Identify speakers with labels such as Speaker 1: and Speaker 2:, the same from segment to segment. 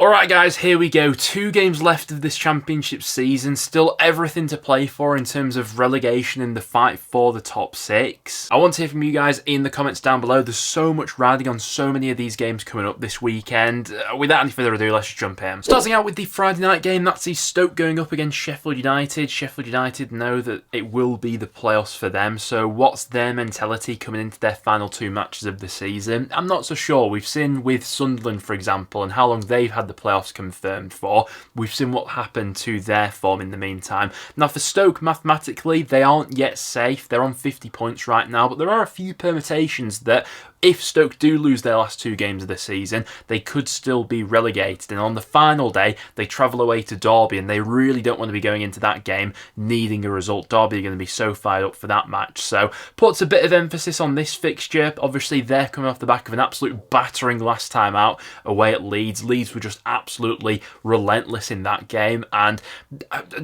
Speaker 1: Alright guys, here we go. 2 games left of this championship season. Still everything to play for in terms of relegation and the fight for the top 6. I want to hear from you guys in the comments down below. There's so much riding on so many of these games coming up this weekend. Without any further ado, let's just jump in. Starting out with the Friday night game, that's the Stoke going up against Sheffield United. Sheffield United know that it will be the playoffs for them, so what's their mentality coming into their final 2 matches of the season? I'm not so sure. We've seen with Sunderland, for example, and how long they've had the playoffs confirmed for. We've seen what happened to their form in the meantime. Now for Stoke, mathematically, they aren't yet safe. They're on 50 points right now, but there are a few permutations that if Stoke do lose their last 2 games of the season, they could still be relegated. And on the final day, they travel away to Derby, and they really don't want to be going into that game needing a result. Derby are going to be so fired up for that match. So puts a bit of emphasis on this fixture. Obviously, they're coming off the back of an absolute battering last time out away at Leeds. Leeds were just absolutely relentless in that game, and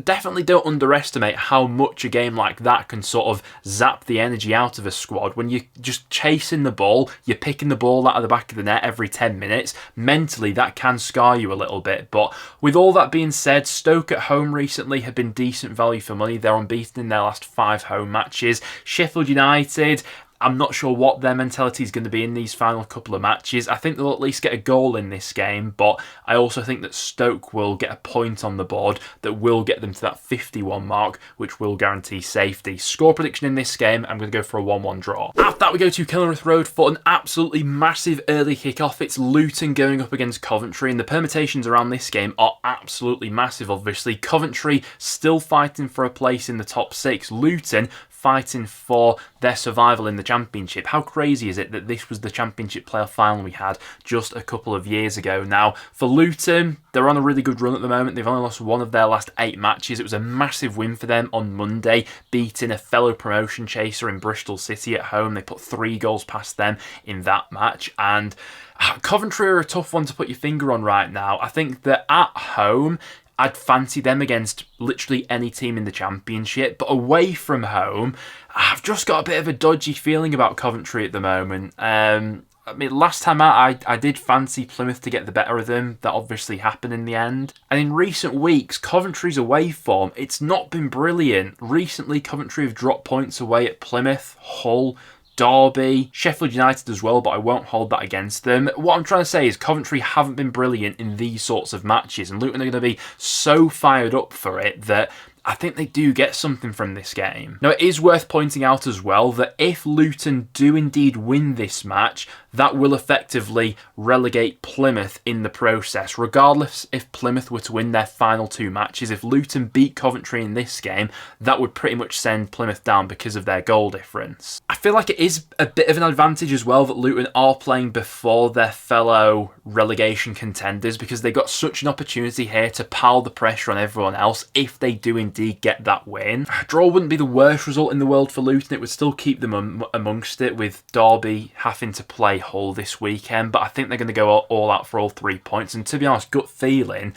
Speaker 1: definitely don't underestimate how much a game like that can sort of zap the energy out of a squad. When you're just chasing the ball, you're picking the ball out of the back of the net every 10 minutes. Mentally, that can scar you a little bit. But with all that being said, Stoke at home recently have been decent value for money. They're unbeaten in their last 5 home matches. Sheffield United, I'm not sure what their mentality is going to be in these final couple of matches. I think they'll at least get a goal in this game, but I also think that Stoke will get a point on the board that will get them to that 51 mark, which will guarantee safety. Score prediction in this game, I'm going to go for a 1-1 draw. After that, we go to Kenilworth Road for an absolutely massive early kick-off. It's Luton going up against Coventry, and the permutations around this game are absolutely massive, obviously. Coventry still fighting for a place in the top 6. Luton fighting for their survival in the Championship. How crazy is it that this was the Championship playoff final we had just a couple of years ago? Now, for Luton, they're on a really good run at the moment. They've only lost 1 of their last 8 matches. It was a massive win for them on Monday, beating a fellow promotion chaser in Bristol City at home. They put 3 goals past them in that match, and Coventry are a tough one to put your finger on right now. I think that at home, I'd fancy them against literally any team in the Championship, but away from home, I've just got a bit of a dodgy feeling about Coventry at the moment. I mean, last time out, I did fancy Plymouth to get the better of them. That obviously happened in the end. And in recent weeks, Coventry's away form, it's not been brilliant. Recently, Coventry have dropped points away at Plymouth, Hull, Derby, Sheffield United as well, but I won't hold that against them. What I'm trying to say is Coventry haven't been brilliant in these sorts of matches, and Luton are going to be so fired up for it that I think they do get something from this game. Now, it is worth pointing out as well that if Luton do indeed win this match, that will effectively relegate Plymouth in the process. Regardless if Plymouth were to win their final 2 matches, if Luton beat Coventry in this game, that would pretty much send Plymouth down because of their goal difference. I feel like it is a bit of an advantage as well that Luton are playing before their fellow relegation contenders, because they got such an opportunity here to pile the pressure on everyone else if they do indeed get that win. A draw wouldn't be the worst result in the world for Luton. It would still keep them amongst it, with Derby having to play Hull this weekend, but I think they're going to go all out for all 3 points. And to be honest, gut feeling,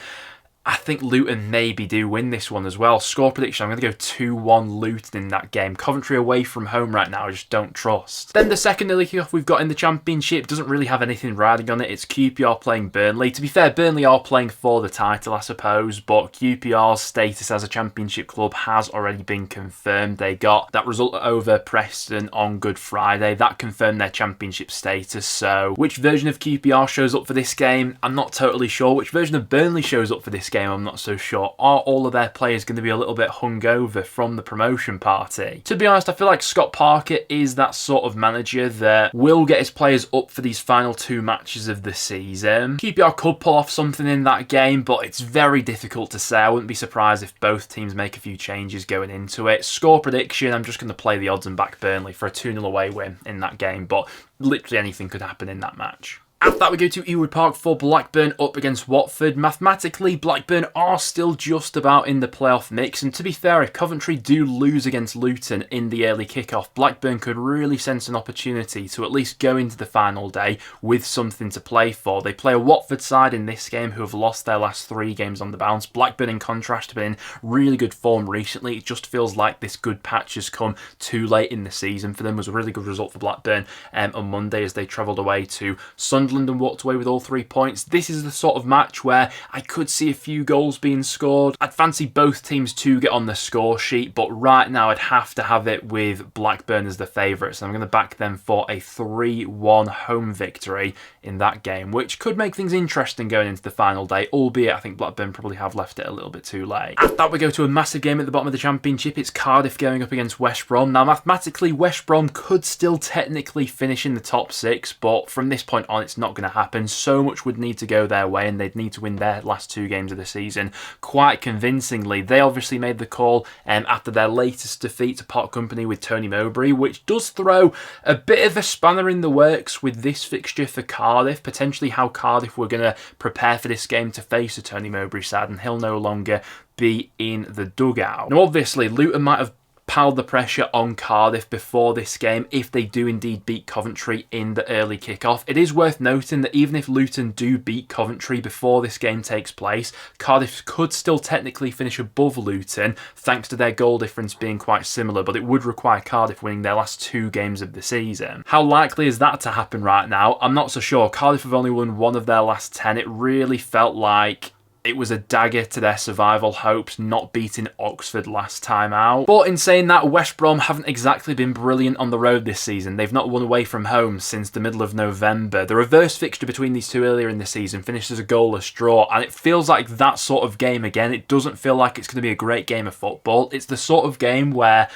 Speaker 1: I think Luton maybe do win this one as well. Score prediction, I'm going to go 2-1 Luton in that game. Coventry away from home right now, I just don't trust. Then the second early kickoff we've got in the Championship doesn't really have anything riding on it. It's QPR playing Burnley. To be fair, Burnley are playing for the title, I suppose, but QPR's status as a Championship club has already been confirmed. They got that result over Preston on Good Friday. That confirmed their Championship status. So which version of QPR shows up for this game? I'm not totally sure. Which version of Burnley shows up for this game? I'm not so sure. Are all of their players going to be a little bit hungover from the promotion party? To be honest, I feel like Scott Parker is that sort of manager that will get his players up for these final 2 matches of the season. QPR could pull off something in that game, but it's very difficult to say. I wouldn't be surprised if both teams make a few changes going into it. Score prediction, I'm just going to play the odds and back Burnley for a 2-0 away win in that game, but literally anything could happen in that match. After that, we go to Ewood Park for Blackburn up against Watford. Mathematically, Blackburn are still just about in the playoff mix, and to be fair, if Coventry do lose against Luton in the early kickoff, Blackburn could really sense an opportunity to at least go into the final day with something to play for. They play a Watford side in this game who have lost their last 3 games on the bounce. Blackburn, in contrast, have been in really good form recently. It just feels like this good patch has come too late in the season for them. It was a really good result for Blackburn on Monday as they travelled away to Sunderland Sunderland and walked away with all 3 points. This is the sort of match where I could see a few goals being scored. I'd fancy both teams to get on the score sheet, but right now I'd have to have it with Blackburn as the favourites. So I'm going to back them for a 3-1 home victory in that game, which could make things interesting going into the final day, albeit I think Blackburn probably have left it a little bit too late. After that, we go to a massive game at the bottom of the Championship. It's Cardiff going up against West Brom. Now, mathematically, West Brom could still technically finish in the top 6, but from this point on, it's not going to happen. So much would need to go their way, and they'd need to win their last 2 games of the season quite convincingly. They obviously made the call after their latest defeat to part company with Tony Mowbray, which does throw a bit of a spanner in the works with this fixture for Cardiff, potentially how Cardiff were going to prepare for this game to face a Tony Mowbray side, and he'll no longer be in the dugout. Now, obviously, Luton might have piled the pressure on Cardiff before this game if they do indeed beat Coventry in the early kickoff. It is worth noting that even if Luton do beat Coventry before this game takes place, Cardiff could still technically finish above Luton thanks to their goal difference being quite similar, but it would require Cardiff winning their last 2 games of the season. How likely is that to happen right now? I'm not so sure. Cardiff have only won 1 of their last 10. It really felt like it was a dagger to their survival hopes not beating Oxford last time out. But in saying that, West Brom haven't exactly been brilliant on the road this season. They've not won away from home since the middle of November. The reverse fixture between these two earlier in the season finished as a goalless draw, and it feels like that sort of game again. It doesn't feel like it's going to be a great game of football. It's the sort of game where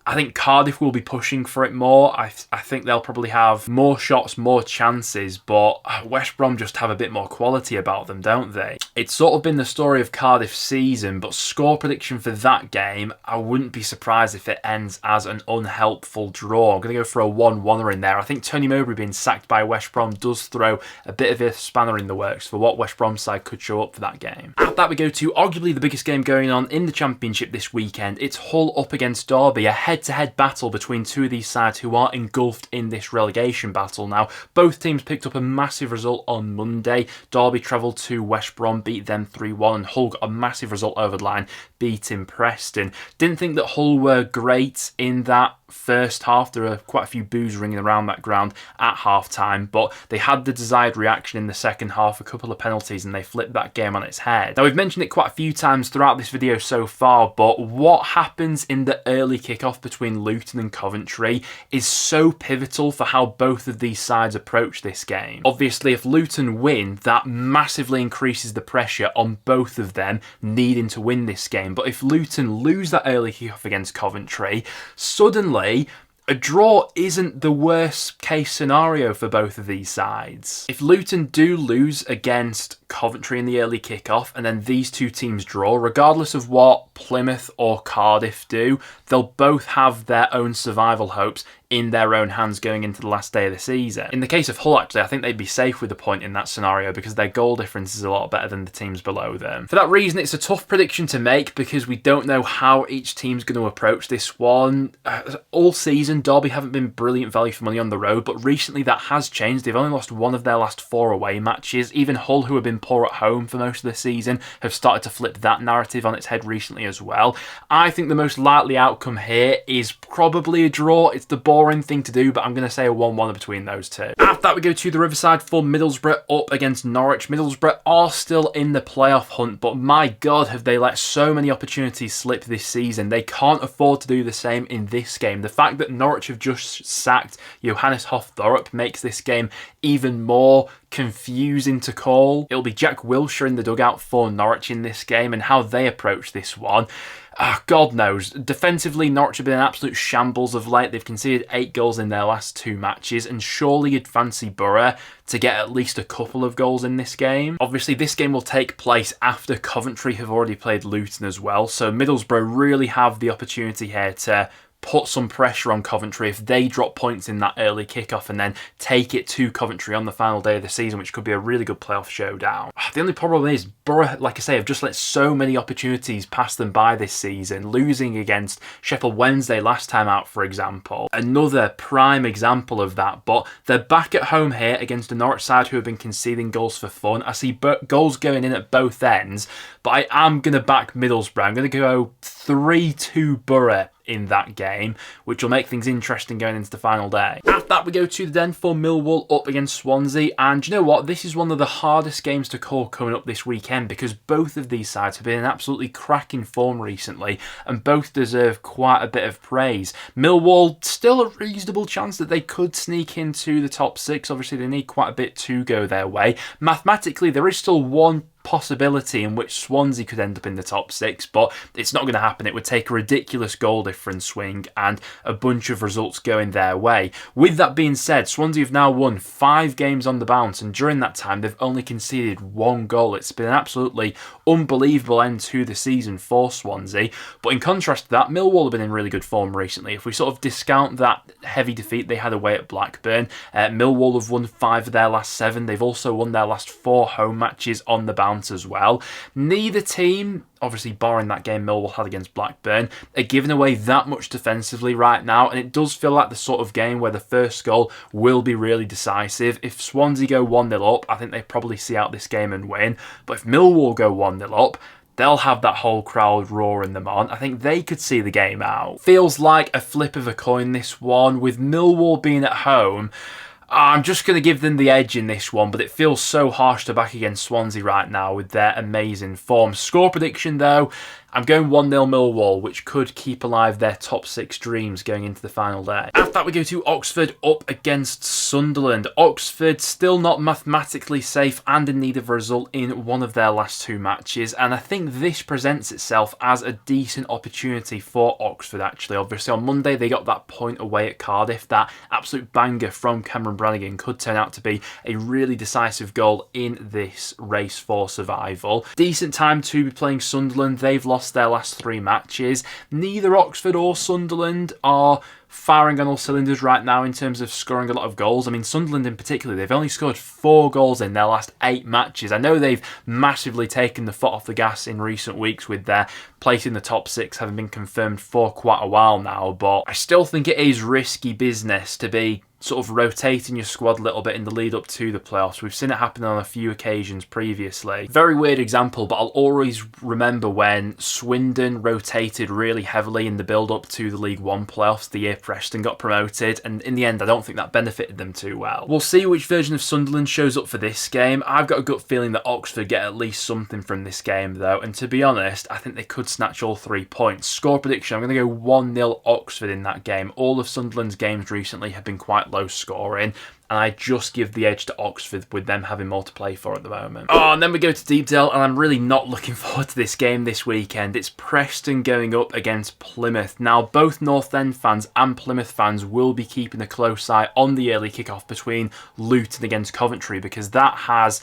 Speaker 1: I think Cardiff will be pushing for it more. I think they'll probably have more shots, more chances, but West Brom just have a bit more quality about them, don't they? It's sort of been the story of Cardiff's season, but score prediction for that game, I wouldn't be surprised if it ends as an unhelpful draw. I'm going to go for a 1-1er in there. I think Tony Mowbray being sacked by West Brom does throw a bit of a spanner in the works for what West Brom's side could show up for that game. After that, we go to arguably the biggest game going on in the Championship this weekend. It's Hull up against Derby, a head-to-head battle between 2 of these sides who are engulfed in this relegation battle now. Both teams picked up a massive result on Monday. Derby travelled to West Brom, beat them 3-1, and Hull got a massive result over the line, beating Preston. Didn't think that Hull were great in that first half. There were quite a few boos ringing around that ground at half-time, but they had the desired reaction in the second half, a couple of penalties, and they flipped that game on its head. Now, we've mentioned it quite a few times throughout this video so far, but what happens in the early kickoff between Luton and Coventry is so pivotal for how both of these sides approach this game. Obviously, if Luton win, that massively increases the pressure on both of them needing to win this game. But if Luton lose that early kickoff against Coventry, suddenly a draw isn't the worst case scenario for both of these sides. If Luton do lose against Coventry in the early kickoff and then these 2 teams draw, regardless of what Plymouth or Cardiff do, they'll both have their own survival hopes in their own hands going into the last day of the season. In the case of Hull, actually, I think they'd be safe with a point in that scenario because their goal difference is a lot better than the teams below them. For that reason, it's a tough prediction to make because we don't know how each team's going to approach this one. All season, Derby haven't been brilliant value for money on the road, but recently that has changed. They've only lost 1 of their last 4 away matches. Even Hull, who have been poor at home for most of the season, have started to flip that narrative on its head recently as well. I think the most likely outcome here is probably a draw. It's the boring thing to do, but I'm going to say a 1-1 between those 2. After that, we go to the Riverside for Middlesbrough up against Norwich. Middlesbrough are still in the playoff hunt, but my God, have they let so many opportunities slip this season. They can't afford to do the same in this game. The fact that Norwich have just sacked Johannes Hoff-Thorup makes this game even more confusing to call. It'll be Jack Wilshere in the dugout for Norwich in this game, and how they approach this one, God knows. Defensively, Norwich have been an absolute shambles of late. They've conceded 8 goals in their last 2 matches, and surely you'd fancy Borough to get at least a couple of goals in this game. Obviously, this game will take place after Coventry have already played Luton as well, so Middlesbrough really have the opportunity here to put some pressure on Coventry if they drop points in that early kickoff and then take it to Coventry on the final day of the season, which could be a really good playoff showdown. The only problem is Borough, like I say, have just let so many opportunities pass them by this season, losing against Sheffield Wednesday last time out, for example. Another prime example of that, but they're back at home here against a Norwich side who have been conceding goals for fun. I see goals going in at both ends, but I am going to back Middlesbrough. I'm going to go 3-2 Borough in that game, which will make things interesting going into the final day. After that, we go to the Den for Millwall up against Swansea, and you know what? This is one of the hardest games to call coming up this weekend because both of these sides have been in absolutely cracking form recently, and both deserve quite a bit of praise. Millwall, still a reasonable chance that they could sneak into the top 6. Obviously, they need quite a bit to go their way. Mathematically, there is still one possibility in which Swansea could end up in the top 6, but it's not going to happen. It would take a ridiculous goal difference swing and a bunch of results going their way. With that being said, Swansea have now won 5 games on the bounce, and during that time they've only conceded 1 goal. It's been an absolutely unbelievable end to the season for Swansea, but in contrast to that, Millwall have been in really good form recently. If we sort of discount that heavy defeat they had away at Blackburn, Millwall have won 5 of their last 7. They've also won their last 4 home matches on the bounce as well. Neither team, obviously barring that game Millwall had against Blackburn, are giving away that much defensively right now, and it does feel like the sort of game where the first goal will be really decisive. If Swansea go 1-0 up, I think they probably see out this game and win, but if Millwall go 1-0 up, they'll have that whole crowd roaring them on. I think they could see the game out. Feels like a flip of a coin, this one, with Millwall being at home. I'm just going to give them the edge in this one, but it feels so harsh to back against Swansea right now with their amazing form. Score prediction though, I'm going 1-0 Millwall, which could keep alive their top 6 dreams going into the final day. After that, we go to Oxford up against Sunderland. Oxford still not mathematically safe and in need of a result in one of their last 2 matches, and I think this presents itself as a decent opportunity for Oxford actually. Obviously on Monday they got that point away at Cardiff. That absolute banger from Cameron Brannigan could turn out to be a really decisive goal in this race for survival. Decent time to be playing Sunderland. They've lost their last 3 matches. Neither Oxford or Sunderland are firing on all cylinders right now in terms of scoring a lot of goals. I mean, Sunderland in particular, they've only scored 4 goals in their last 8 matches. I know they've massively taken the foot off the gas in recent weeks with their place in the top 6 having been confirmed for quite a while now, but I still think it is risky business to be sort of rotating your squad a little bit in the lead up to the playoffs. We've seen it happen on a few occasions previously. Very weird example, but I'll always remember when Swindon rotated really heavily in the build up to the League One playoffs the year Preston got promoted, and in the end I don't think that benefited them too well. We'll see which version of Sunderland shows up for this game. I've got a gut feeling that Oxford get at least something from this game though, and to be honest, I think they could snatch all 3 points. Score prediction, I'm going to go 1-0 Oxford in that game. All of Sunderland's games recently have been quite low scoring, and I just give the edge to Oxford with them having more to play for at the moment. Oh, and then we go to Deepdale, and I'm really not looking forward to this game this weekend. It's Preston going up against Plymouth. Now, both North End fans and Plymouth fans will be keeping a close eye on the early kickoff between Luton against Coventry, because that has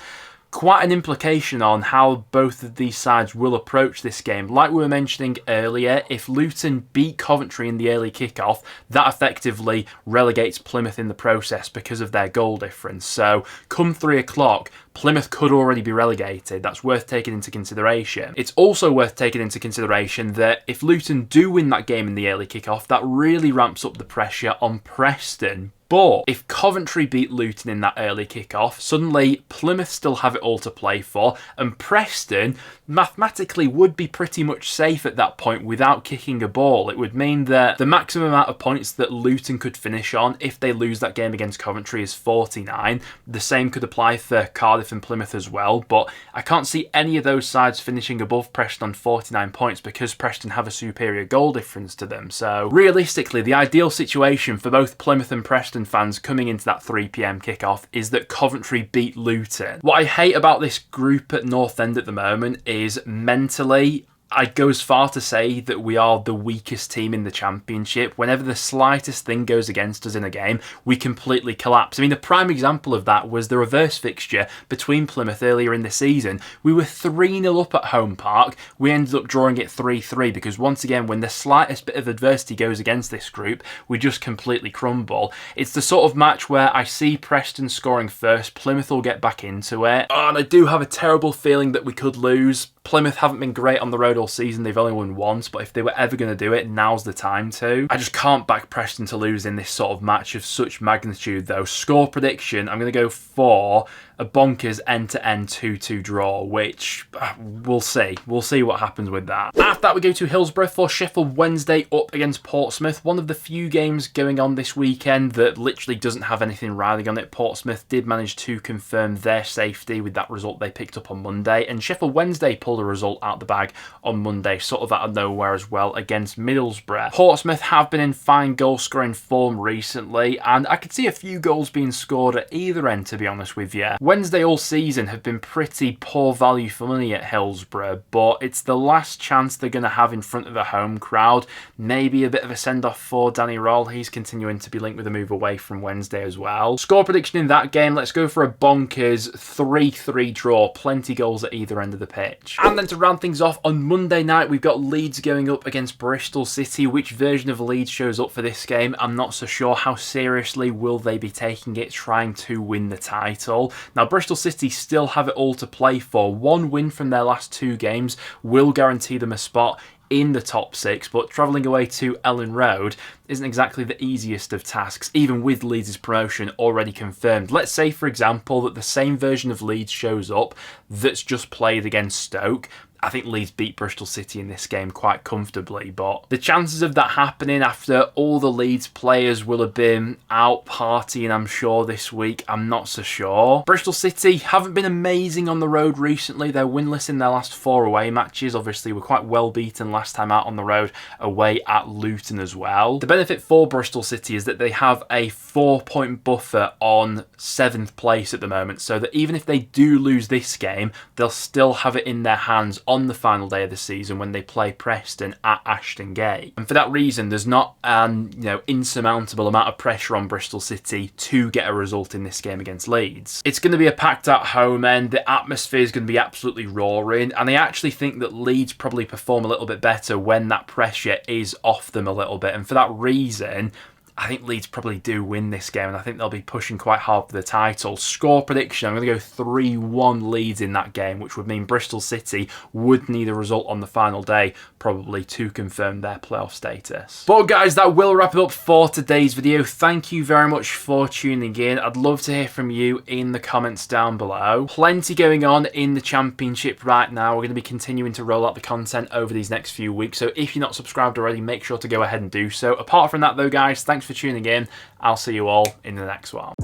Speaker 1: quite an implication on how both of these sides will approach this game. Like we were mentioning earlier, if Luton beat Coventry in the early kickoff, that effectively relegates Plymouth in the process because of their goal difference. So come 3 o'clock, Plymouth could already be relegated. That's worth taking into consideration. It's also worth taking into consideration that if Luton do win that game in the early kickoff, that really ramps up the pressure on Preston. But if Coventry beat Luton in that early kickoff, suddenly Plymouth still have it all to play for, and Preston mathematically would be pretty much safe at that point without kicking a ball. It would mean that the maximum amount of points that Luton could finish on if they lose that game against Coventry is 49. The same could apply for Cardiff and Plymouth as well, but I can't see any of those sides finishing above Preston on 49 points because Preston have a superior goal difference to them. So realistically, the ideal situation for both Plymouth and Preston fans coming into that 3 PM kickoff is that Coventry beat Luton. What I hate about this group at North End at the moment is mentally, I'd go as far to say that we are the weakest team in the Championship. Whenever the slightest thing goes against us in a game, we completely collapse. I mean, a prime example of that was the reverse fixture between Plymouth earlier in the season. We were 3-0 up at home park. We ended up drawing it 3-3 because once again, when the slightest bit of adversity goes against this group, we just completely crumble. It's the sort of match where I see Preston scoring first, Plymouth will get back into it. Oh, and I do have a terrible feeling that we could lose. Plymouth haven't been great on the road all season. They've only won once, but if they were ever going to do it, now's the time to. I just can't back Preston to lose in this sort of match of such magnitude though. Score prediction, I'm going to go for a a bonkers end-to-end 2-2 draw, which we'll see. We'll see what happens with that. After that, we go to Hillsborough for Sheffield Wednesday up against Portsmouth. One of the few games going on this weekend that literally doesn't have anything riding on it. Portsmouth did manage to confirm their safety with that result they picked up on Monday, and Sheffield Wednesday pulled a result out the bag on Monday, sort of out of nowhere as well, against Middlesbrough. Portsmouth have been in fine goal-scoring form recently, and I could see a few goals being scored at either end, to be honest with you. Wednesday all season have been pretty poor value for money at Hillsborough, but it's the last chance they're going to have in front of a home crowd. Maybe a bit of a send-off for Danny Roll. He's continuing to be linked with a move away from Wednesday as well. Score prediction in that game, let's go for a bonkers 3-3 draw. Plenty goals at either end of the pitch. And then to round things off, on Monday night, we've got Leeds going up against Bristol City. Which version of Leeds shows up for this game, I'm not so sure. How seriously will they be taking it, trying to win the title? Now, Bristol City still have it all to play for. One win from their last 2 games will guarantee them a spot in the top 6, but travelling away to Ellen Road isn't exactly the easiest of tasks, even with Leeds' promotion already confirmed. Let's say, for example, that the same version of Leeds shows up that's just played against Stoke. I think Leeds beat Bristol City in this game quite comfortably, but the chances of that happening after all the Leeds players will have been out partying, I'm sure, this week, I'm not so sure. Bristol City haven't been amazing on the road recently. They're winless in their last 4 away matches. Obviously, were quite well beaten last time out on the road away at Luton as well. The benefit for Bristol City is that they have a 4-point buffer on 7th place at the moment, so that even if they do lose this game, they'll still have it in their hands on the final day of the season when they play Preston at Ashton Gate. And for that reason, there's not an insurmountable amount of pressure on Bristol City to get a result in this game against Leeds. It's going to be a packed out home end. The atmosphere is going to be absolutely roaring, and I actually think that Leeds probably perform a little bit better when that pressure is off them a little bit. And for that reason, I think Leeds probably do win this game, and I think they'll be pushing quite hard for the title. Score prediction, I'm going to go 3-1 Leeds in that game, which would mean Bristol City would need a result on the final day, probably, to confirm their playoff status. But guys, that will wrap it up for today's video. Thank you very much for tuning in. I'd love to hear from you in the comments down below. Plenty going on in the Championship right now. We're going to be continuing to roll out the content over these next few weeks, so if you're not subscribed already, make sure to go ahead and do so. Apart from that though, guys, thanks for tuning in. I'll see you all in the next one.